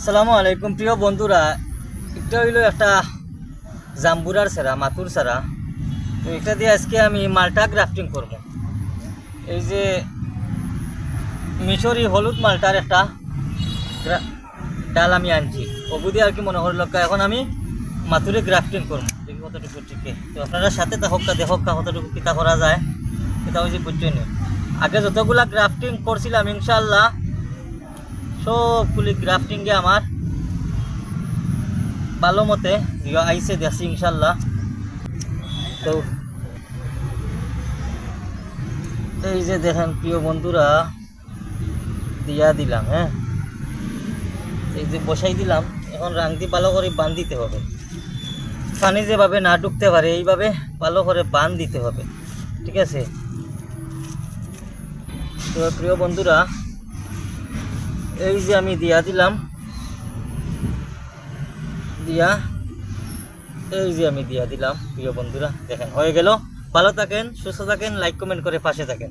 আসসালামু আলাইকুম প্রিয় বন্ধুরা, এটা হইল একটা জাম্বুরার সেরা মাতুর সেরা। তো এটা দিয়ে আজকে আমি মালটা গ্রাফটিং করব। এই যে মিশরি হলুদ মালটার একটা ডাল আমি আনছি, ওগুদি আর কি মনে হল এখন আমি মাতুরে গ্রাফটিং করবো, দেখি কতটুকু টিকে। তো আপনারা সাথে দেখকা কতটুকু পিতা করা যায়, এটা হয়েছে বুঝছেন। আগে যতগুলা গ্রাফটিং করছিলাম ইনশাল্লাহ সবগুলি গ্রাফটিংয়ে আমার ভালো মতে আইসে দেখছি ইনশাল্লাহ। তো এই যে দেখেন প্রিয় বন্ধুরা, দিয়া দিলাম, হ্যাঁ এই যে বসাই দিলাম। এখন রাংটি ভালো করে বান দিতে হবে, পানি যেভাবে না ঢুকতে পারে এইভাবে ভালো করে বান দিতে হবে, ঠিক আছে। তো প্রিয় বন্ধুরা, এই যে আমি দিয়া দিলাম, এই যে আমি দিয়া দিলাম প্রিয় বন্ধুরা, দেখেন হয়ে গেল। ভালো থাকেন, সুস্থ থাকেন, লাইক কমেন্ট করে পাশে থাকেন।